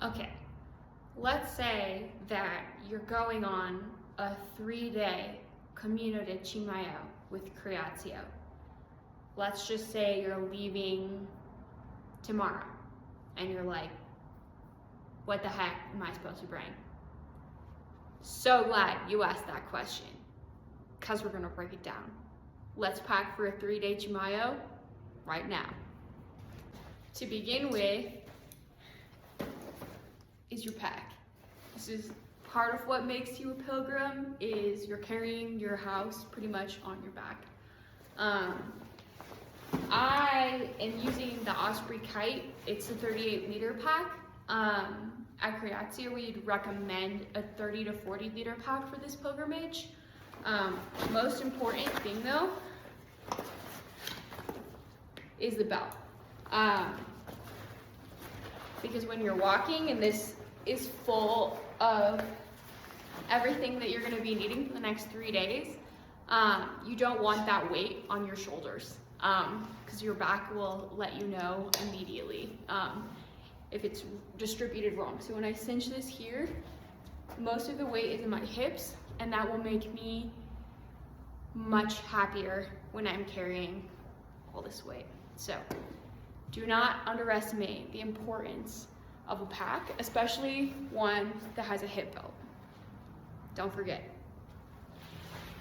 Okay, let's say that you're going on a 3-day Camino de Chimayó with Creatio. Let's just say you're leaving tomorrow and you're like, what the heck am I supposed to bring? So glad you asked that question, because we're gonna break it down. Let's pack for a 3-day Chimayó right now. To begin with is your pack. This is part of what makes you a pilgrim, is you're carrying your house pretty much on your back. I am using the Osprey Kite. It's a 38-liter pack. At Creatio, we'd recommend a 30 to 40-liter pack for this pilgrimage. Most important thing though is the belt. Because when you're walking and this is full of everything that you're going to be needing for the next 3 days, you don't want that weight on your shoulders, because your back will let you know immediately if it's distributed wrong. So when I cinch this here, most of the weight is in my hips, and that will make me much happier when I'm carrying all this weight. So do not underestimate the importance of a pack, especially one that has a hip belt. Don't forget.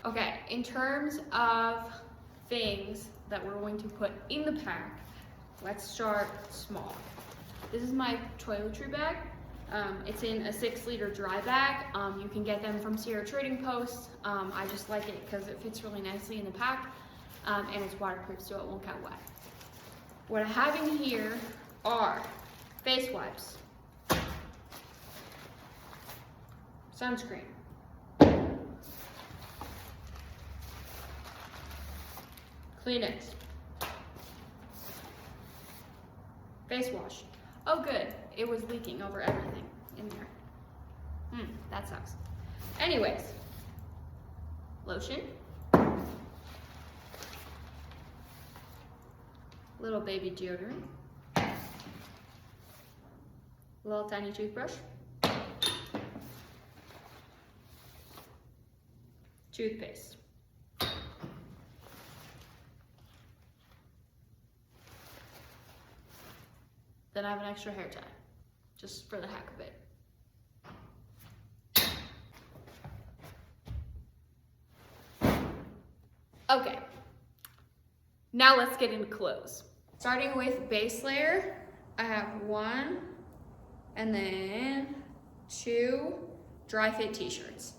Okay, in terms of things that we're going to put in the pack, let's start small. This is my toiletry bag. It's in a 6-liter dry bag. You can get them from Sierra Trading Post. I just like it because it fits really nicely in the pack, and it's waterproof so it won't get wet. What I have in here are face wipes, sunscreen, Kleenex, face wash. Oh good, it was leaking over everything in there. That sucks. Anyways, lotion, little baby deodorant, little tiny toothbrush, toothpaste, then I have an extra hair tie, just for the heck of it. Okay, now let's get into clothes. Starting with base layer, I have 1 and then 2 dry fit t-shirts.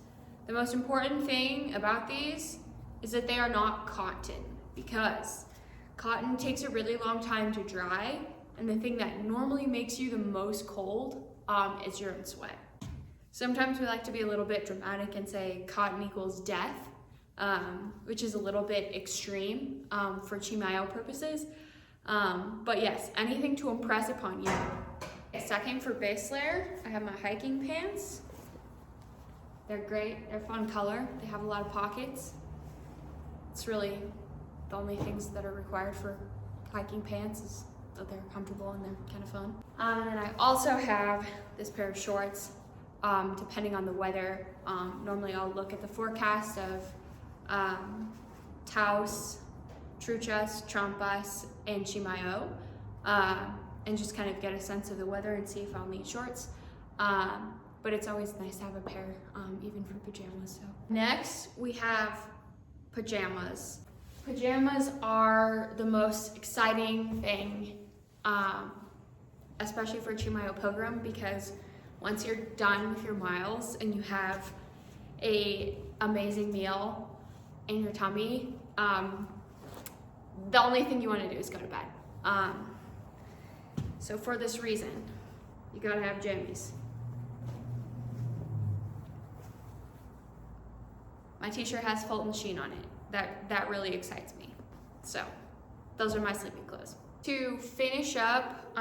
The most important thing about these is that they are not cotton, because cotton takes a really long time to dry, and the thing that normally makes you the most cold is urine sweat. Sometimes we like to be a little bit dramatic and say cotton equals death, which is a little bit extreme for Chimayó purposes. But yes, anything to impress upon you. Second, for base layer, I have my hiking pants. They're great, they're fun color, they have a lot of pockets. It's really the only things that are required for hiking pants is that they're comfortable and they're kind of fun. And then I also have this pair of shorts. Depending on the weather, normally I'll look at the forecast of Taos, Truchas, Trampas, and Chimayó, and just kind of get a sense of the weather and see if I'll need shorts. But it's always nice to have a pair, even for pajamas. So next, we have pajamas. Pajamas are the most exciting thing, especially for Chimayó pilgrim, because once you're done with your miles and you have a amazing meal in your tummy, the only thing you want to do is go to bed. So for this reason, you gotta have jammies. My t-shirt has Fulton Sheen on it. That really excites me. So those are my sleeping clothes. To finish up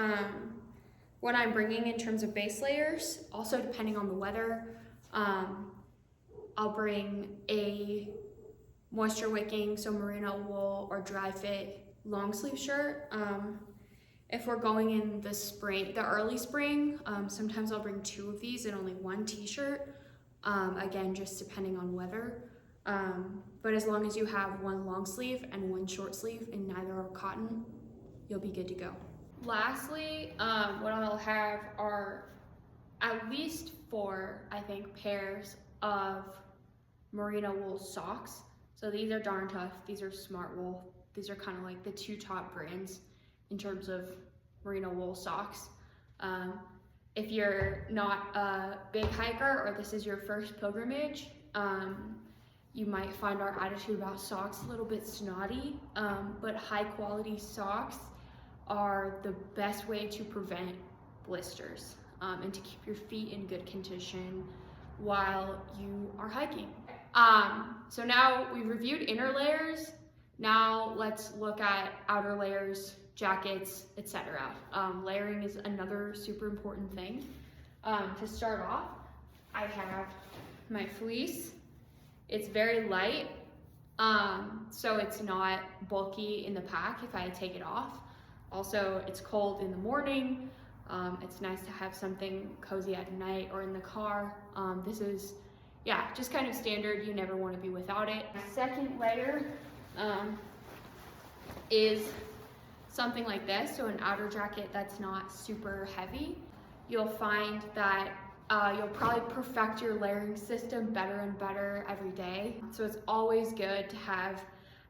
what I'm bringing in terms of base layers, also depending on the weather, I'll bring a moisture wicking, so merino wool or dry fit long sleeve shirt. If we're going in the spring, the early spring, sometimes I'll bring 2 of these and only 1 t-shirt. Again, just depending on weather. But as long as you have 1 long sleeve and 1 short sleeve and neither are cotton, you'll be good to go. Lastly, what I'll have are at least 4, I think, pairs of merino wool socks. So these are Darn Tough, these are Smart Wool. These are kind of like the 2 top brands in terms of merino wool socks. If you're not a big hiker or this is your first pilgrimage, you might find our attitude about socks a little bit snotty, but high quality socks are the best way to prevent blisters and to keep your feet in good condition while you are hiking. So now we've reviewed inner layers. Now let's look at outer layers, jackets, etc. Layering is another super important thing. To start off, I have my fleece. It's very light, so it's not bulky in the pack if I take it off. Also, it's cold in the morning. It's nice to have something cozy at night or in the car. This is, yeah, just kind of standard. You never want to be without it. Second layer is something like this, so an outer jacket that's not super heavy. You'll find that you'll probably perfect your layering system better and better every day. So it's always good to have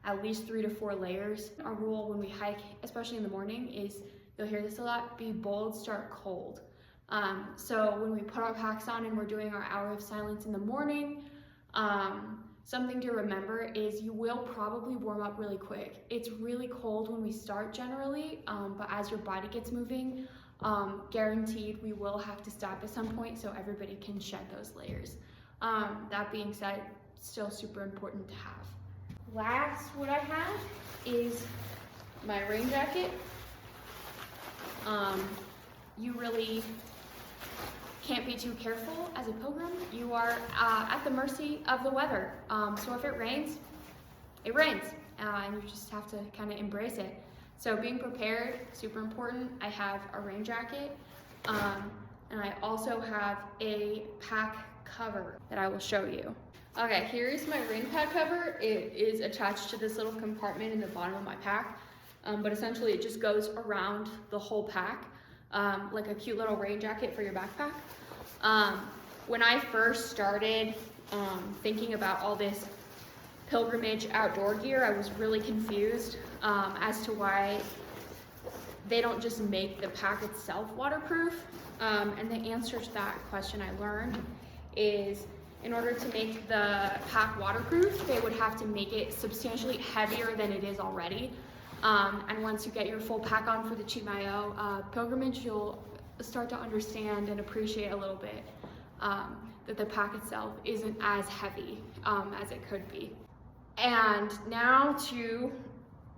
at least 3 to 4 layers. Our rule when we hike, especially in the morning, is, you'll hear this a lot, be bold, start cold. So when we put our packs on and we're doing our hour of silence in the morning, something to remember is you will probably warm up really quick. It's really cold when we start generally, but as your body gets moving, guaranteed we will have to stop at some point so everybody can shed those layers. That being said, still super important to have. Last, what I have is my rain jacket. You really can't be too careful as a pilgrim. You are at the mercy of the weather. So if it rains, and you just have to kind of embrace it. So being prepared, super important. I have a rain jacket, and I also have a pack cover that I will show you. Okay, here is my rain pack cover. It is attached to this little compartment in the bottom of my pack, but essentially it just goes around the whole pack, like a cute little rain jacket for your backpack. When I first started thinking about all this pilgrimage outdoor gear, I was really confused as to why they don't just make the pack itself waterproof. And the answer to that question I learned is, in order to make the pack waterproof, they would have to make it substantially heavier than it is already. And once you get your full pack on for the Chimayó pilgrimage, you'll start to understand and appreciate a little bit that the pack itself isn't as heavy as it could be. And now to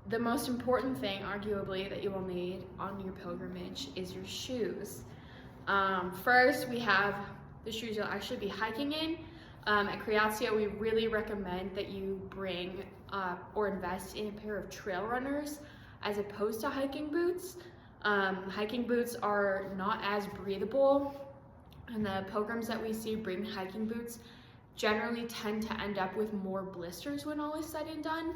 the most important thing, arguably, that you will need on your pilgrimage is your shoes. First, we have the shoes you'll actually be hiking in. At Creatio, we really recommend that you bring or invest in a pair of trail runners as opposed to hiking boots. Hiking boots are not as breathable, and the pilgrims that we see bring hiking boots generally tend to end up with more blisters when all is said and done.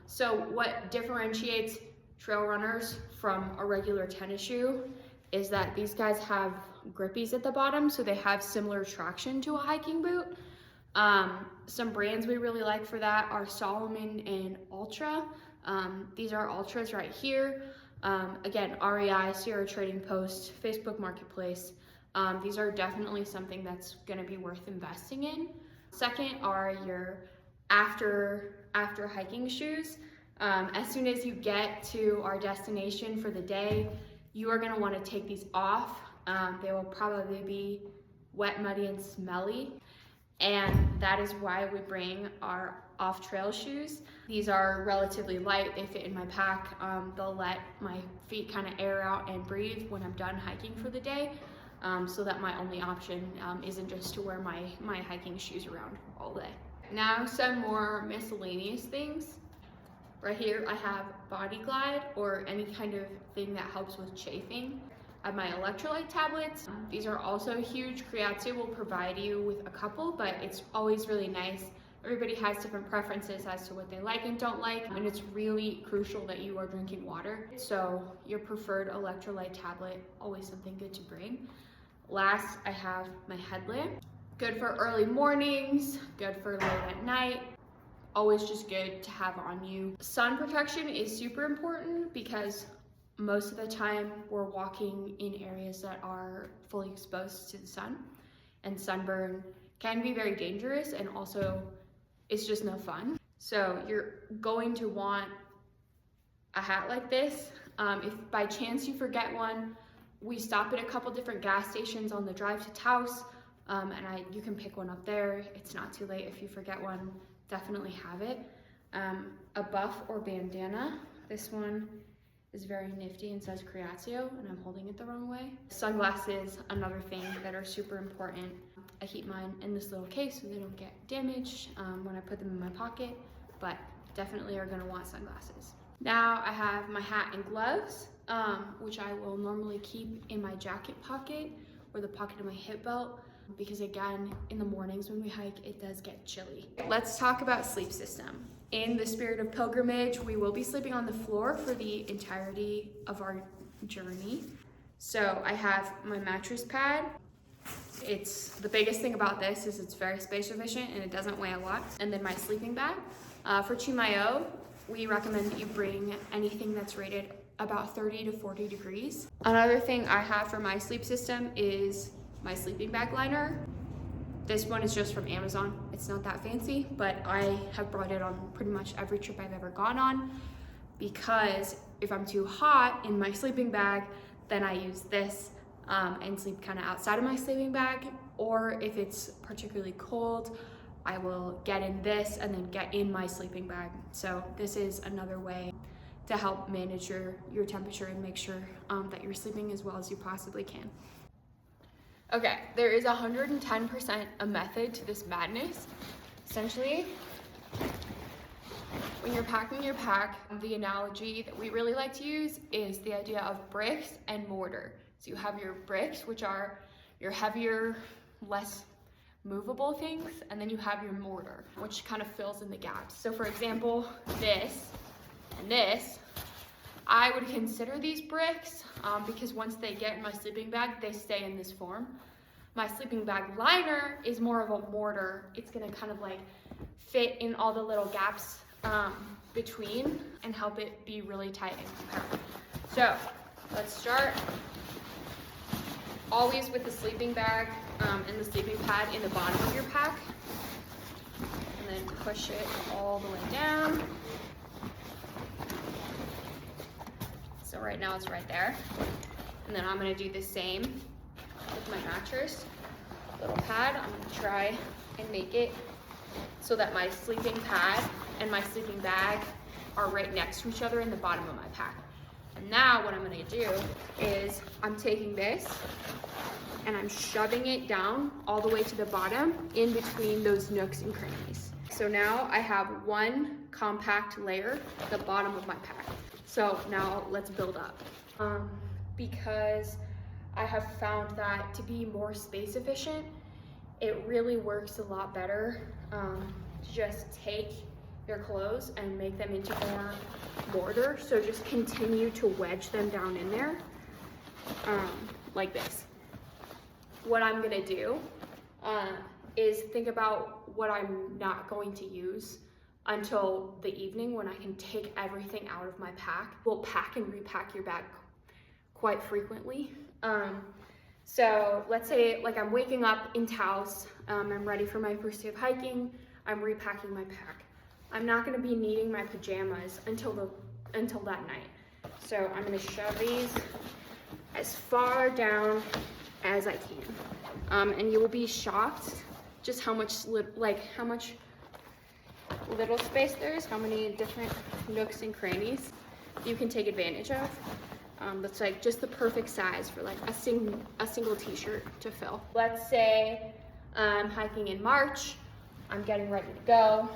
So what differentiates trail runners from a regular tennis shoe is that these guys have grippies at the bottom, so they have similar traction to a hiking boot. Some brands we really like for that are Solomon and Ultra. These are Ultras right here. Again, REI, Sierra Trading Post, Facebook Marketplace. These are definitely something that's gonna be worth investing in. Second are your after hiking shoes. As soon as you get to our destination for the day, you are gonna wanna take these off. They will probably be wet, muddy, and smelly. And that is why we bring our off-trail shoes. These are relatively light, they fit in my pack. They'll let my feet kind of air out and breathe when I'm done hiking for the day, so that my only option isn't just to wear my hiking shoes around all day. Now some more miscellaneous things. Right here, I have Body Glide, or any kind of thing that helps with chafing. I have my electrolyte tablets. These are also huge. Creatio will provide you with a couple, but it's always really nice. Everybody has different preferences as to what they like and don't like, and it's really crucial that you are drinking water. So your preferred electrolyte tablet, always something good to bring. Last, I have my headlamp. Good for early mornings, good for late at night. Always just good to have on you. Sun protection is super important because most of the time we're walking in areas that are fully exposed to the sun, and sunburn can be very dangerous, and also it's just no fun. So you're going to want a hat like this. If by chance you forget one, we stop at a couple different gas stations on the drive to Taos, and you can pick one up there. It's not too late if you forget one, definitely have it. A buff or bandana. This one is very nifty and says Creatio, and I'm holding it the wrong way. Sunglasses, another thing that are super important. I keep mine in this little case so they don't get damaged when I put them in my pocket, but definitely are gonna want sunglasses. Now I have my hat and gloves, which I will normally keep in my jacket pocket or the pocket of my hip belt, because again, in the mornings when we hike, it does get chilly. Let's talk about sleep system. In the spirit of pilgrimage, we will be sleeping on the floor for the entirety of our journey. So I have my mattress pad. The biggest thing about this is it's very space efficient and it doesn't weigh a lot. And then my sleeping bag. For Chimayó, we recommend that you bring anything that's rated about 30 to 40 degrees. Another thing I have for my sleep system is my sleeping bag liner. This one is just from Amazon. It's not that fancy, but I have brought it on pretty much every trip I've ever gone on, because if I'm too hot in my sleeping bag, then I use this and sleep kind of outside of my sleeping bag. Or if it's particularly cold, I will get in this and then get in my sleeping bag. So this is another way to help manage your temperature and make sure that you're sleeping as well as you possibly can. Okay, there is 110% a method to this madness. Essentially, when you're packing your pack, the analogy that we really like to use is the idea of bricks and mortar. So you have your bricks, which are your heavier, less movable things, and then you have your mortar, which kind of fills in the gaps. So for example, this and this, I would consider these bricks because once they get in my sleeping bag, they stay in this form. My sleeping bag liner is more of a mortar. It's gonna kind of like fit in all the little gaps between and help it be really tight and compact. So let's start always with the sleeping bag and the sleeping pad in the bottom of your pack, and then push it all the way down. So right now it's right there. And then I'm gonna do the same with my mattress. Little pad, I'm gonna try and make it so that my sleeping pad and my sleeping bag are right next to each other in the bottom of my pack. And now what I'm gonna do is I'm taking this and I'm shoving it down all the way to the bottom in between those nooks and crannies. So now I have one compact layer at the bottom of my pack. So now let's build up. Because I have found that to be more space efficient, it really works a lot better to just take your clothes and make them into more mortar. So just continue to wedge them down in there like this. What I'm gonna do is think about what I'm not going to use until the evening when I can take everything out of my pack. We'll pack and repack your bag quite frequently. So let's say like I'm waking up in Taos, I'm ready for my first day of hiking, I'm repacking my pack. I'm not gonna be needing my pajamas until that night. So I'm gonna shove these as far down as I can. And you will be shocked just how much little space there is, how many different nooks and crannies you can take advantage of. That's like just the perfect size for like a single t-shirt to fill. Let's say I'm hiking in March, I'm getting ready to go.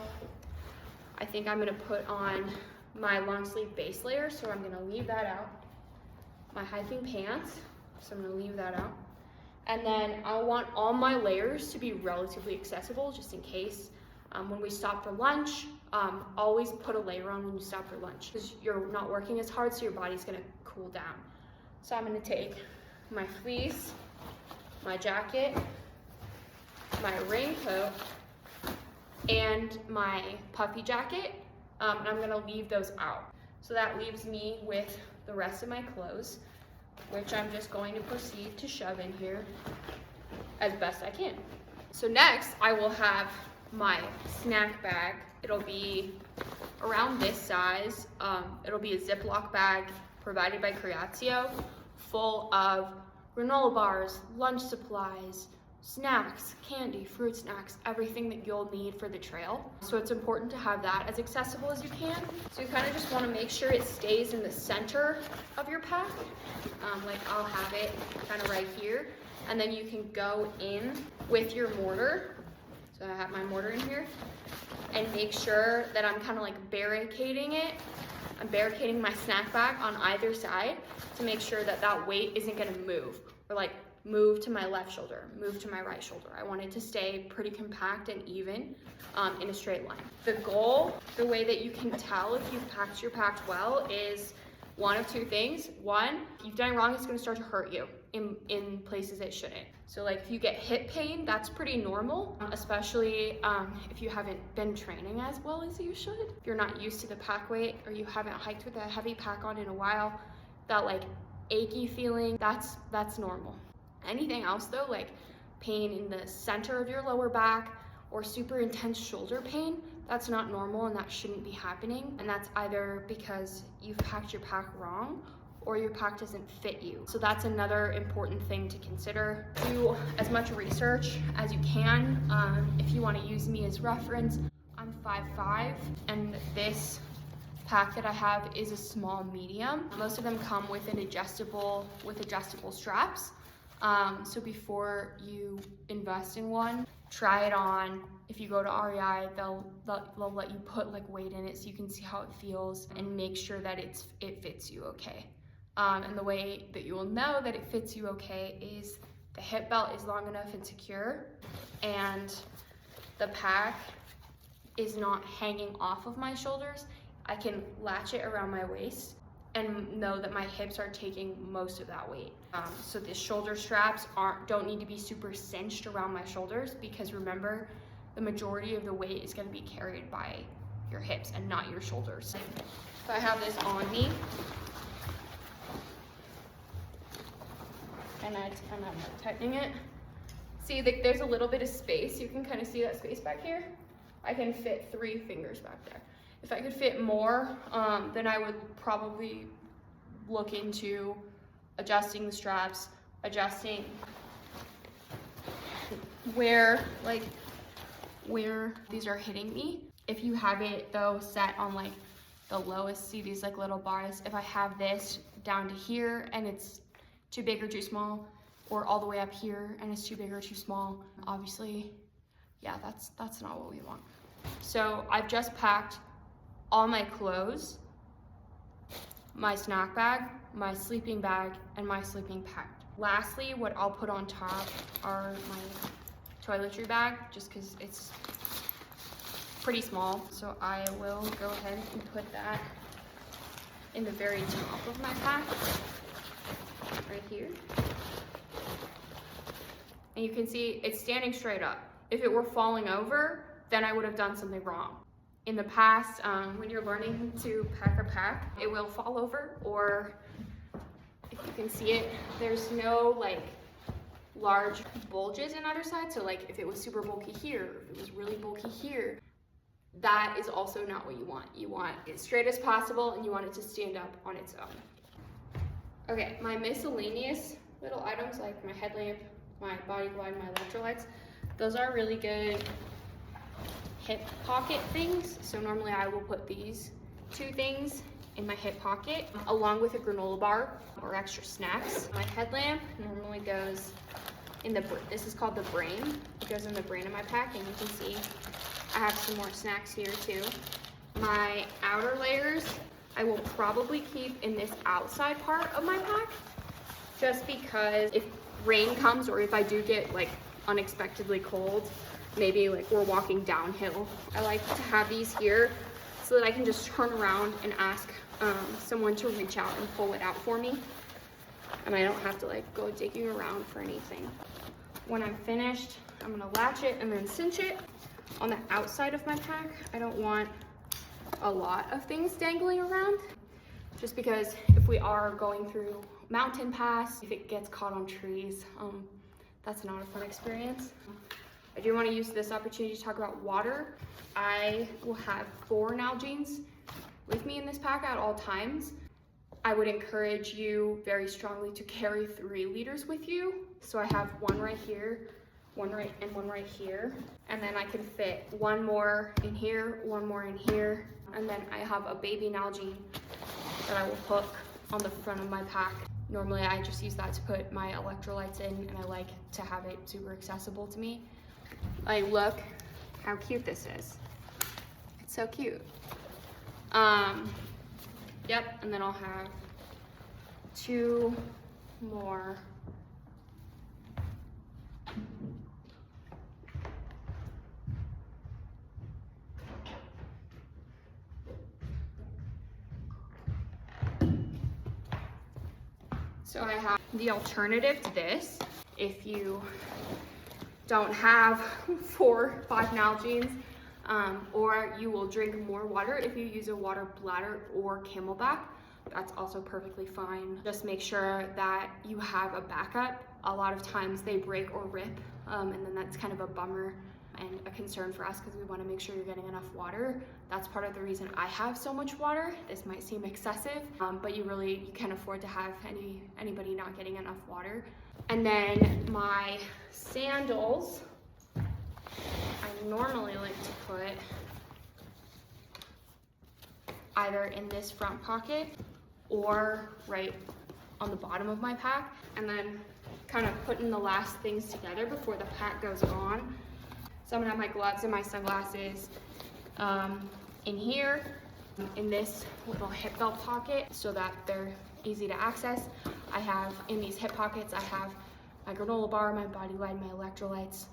I think I'm gonna put on my long sleeve base layer, so I'm gonna leave that out. My hiking pants, so I'm gonna leave that out. And then I want all my layers to be relatively accessible, just in case. When we stop for lunch, always put a layer on when you stop for lunch, because you're not working as hard, so your body's gonna cool down. So I'm gonna take my fleece, my jacket, my raincoat, and my puffy jacket, and I'm gonna leave those out. So that leaves me with the rest of my clothes, which I'm just going to proceed to shove in here as best I can. So next, I will have my snack bag. It'll be around this size. It'll be a Ziploc bag provided by Creatio, full of granola bars, lunch supplies, snacks, candy, fruit snacks, everything that you'll need for the trail. So it's important to have that as accessible as you can. So you kind of just want to make sure it stays in the center of your pack. Like I'll have it kind of right here. And then you can go in with your mortar. So I have my mortar in here. And make sure that I'm kind of like barricading it. I'm barricading my snack bag on either side to make sure that that weight isn't going to move. Or like move to my left shoulder, move to my right shoulder. I want it to stay pretty compact and even in a straight line. The goal, the way that you can tell if you've packed your pack well, is one of two things. One, if you've done it wrong, it's gonna start to hurt you in places it shouldn't. So like if you get hip pain, that's pretty normal, especially if you haven't been training as well as you should. If you're not used to the pack weight, or you haven't hiked with a heavy pack on in a while, that like achy feeling, that's normal. Anything else though, like pain in the center of your lower back or super intense shoulder pain, that's not normal and that shouldn't be happening. And that's either because you've packed your pack wrong or your pack doesn't fit you. So that's another important thing to consider. Do as much research as you can. If you want to use me as reference, I'm 5'5", and this pack that I have is a small medium. Most of them come with adjustable straps. So before you invest in one, try it on. If you go to REI, they'll let you put like weight in it so you can see how it feels and make sure that it fits you okay. And the way that you will know that it fits you okay is the hip belt is long enough and secure, and the pack is not hanging off of my shoulders. I can latch it around my waist and know that my hips are taking most of that weight. So the shoulder straps don't need to be super cinched around my shoulders, because remember, the majority of the weight is gonna be carried by your hips and not your shoulders. If I have this on me, and I'm tightening it, see there's a little bit of space. You can kind of see that space back here. I can fit 3 fingers back there. If I could fit more, then I would probably look into adjusting the straps, adjusting where these are hitting me. If you have it though set on like the lowest, see these like little bars, if I have this down to here and it's too big or too small, or all the way up here and it's too big or too small, obviously, yeah, that's not what we want. So I've just packed all my clothes, my snack bag, my sleeping bag, and my sleeping pack. Lastly, what I'll put on top are my toiletry bag, just because it's pretty small. So I will go ahead and put that in the very top of my pack, right here. And you can see it's standing straight up. If it were falling over, then I would have done something wrong. In the past, when you're learning to pack a pack, it will fall over, or if you can see it, there's no like large bulges in either side. So like if it was super bulky here, if it was really bulky here, that is also not what you want. You want it straight as possible, and you want it to stand up on its own. Okay, my miscellaneous little items like my headlamp, my body glide, my electrolytes, those are really good hip pocket things. So normally I will put these 2 things in my hip pocket, along with a granola bar or extra snacks. My headlamp normally goes in this is called the brain. It goes in the brain of my pack, and you can see I have some more snacks here too. My outer layers I will probably keep in this outside part of my pack, just because if rain comes or if I do get like unexpectedly cold, maybe like we're walking downhill, I like to have these here so that I can just turn around and ask someone to reach out and pull it out for me, and I don't have to like go digging around for anything. When I'm finished, I'm gonna latch it and then cinch it. On the outside of my pack, I don't want a lot of things dangling around, just because if we are going through mountain pass, if it gets caught on trees, that's not a fun experience. I do want to use this opportunity to talk about water. I will have 4 Nalgene's with me in this pack at all times. I would encourage you very strongly to carry 3 liters with you. So I have 1 right here, 1 right here, and then I can fit 1 more in here, 1 more in here, and then I have a baby Nalgene that I will hook on the front of my pack. Normally I just use that to put my electrolytes in, and I like to have it super accessible to me. Like, look how cute this is. It's so cute. Yep, and then I'll have 2 more. So I have the alternative to this. If you don't have 4, 5 Nalgene's, or you will drink more water if you use a water bladder or Camelback, that's also perfectly fine. Just make sure that you have a backup. A lot of times they break or rip, and then that's kind of a bummer and a concern for us because we want to make sure you're getting enough water. That's part of the reason I have so much water. This might seem excessive, but you can't afford to have anybody not getting enough water. And then my sandals, I normally like to put either in this front pocket or right on the bottom of my pack, and then kind of putting the last things together before the pack goes on. So I'm gonna have my gloves and my sunglasses in here, in this little hip belt pocket, so that they're easy to access. I have in these hip pockets, I have my granola bar, my body light, my electrolytes.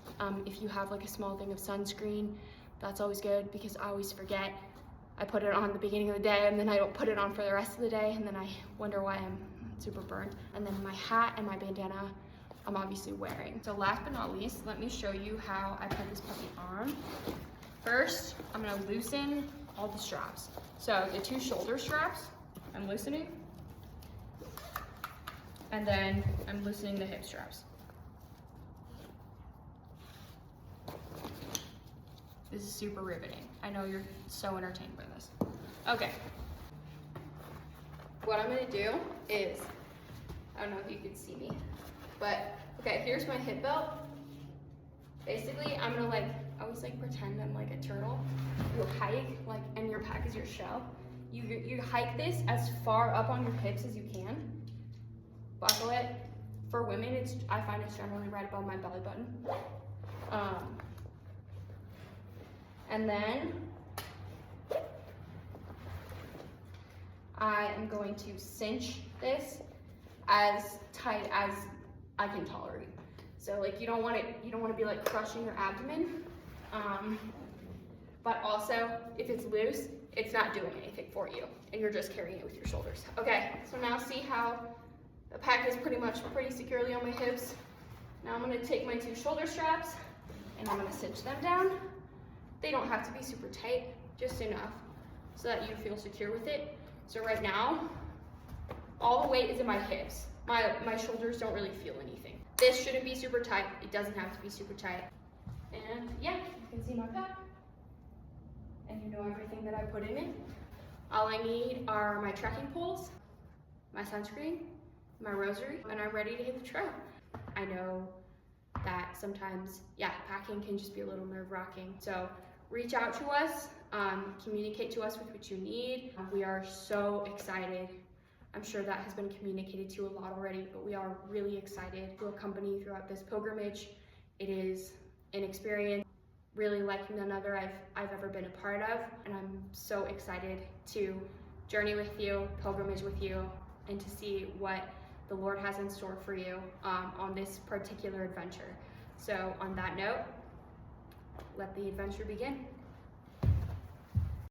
If you have like a small thing of sunscreen, that's always good because I always forget. I put it on at the beginning of the day and then I don't put it on for the rest of the day, and then I wonder why I'm super burned. And then my hat and my bandana I'm obviously wearing. So last but not least, let me show you how I put this puppy on. First, I'm gonna loosen all the straps. So the 2 shoulder straps, I'm loosening. And then I'm loosening the hip straps. This is super riveting. I know you're so entertained by this. Okay. What I'm gonna do is, I don't know if you can see me, but okay, here's my hip belt. Basically, I'm gonna I always pretend I'm like a turtle. You hike, and your pack is your shell. You hike this as far up on your hips as you can. Buckle it. For women, I find it's generally right above my belly button. And then I am going to cinch this as tight as I can tolerate. So you don't want to be crushing your abdomen. But also, if it's loose, it's not doing anything for you, and you're just carrying it with your shoulders. Okay, so now see how the pack is pretty securely on my hips. Now I'm gonna take my 2 shoulder straps and I'm gonna cinch them down. They don't have to be super tight, just enough so that you feel secure with it. So right now, all the weight is in my hips. My shoulders don't really feel anything. This shouldn't be super tight. It doesn't have to be super tight. And yeah, you can see my pack. And you know everything that I put in it. All I need are my trekking poles, my sunscreen, my rosary, and I'm ready to hit the trail. I know that sometimes, packing can just be a little nerve-wracking. So reach out to us, communicate to us with what you need. We are so excited. I'm sure that has been communicated to a lot already, but we are really excited to accompany you throughout this pilgrimage. It is an experience really like none other I've ever been a part of, and I'm so excited to journey with you, pilgrimage with you, and to see what the Lord has in store for you on this particular adventure. So on that note, let the adventure begin.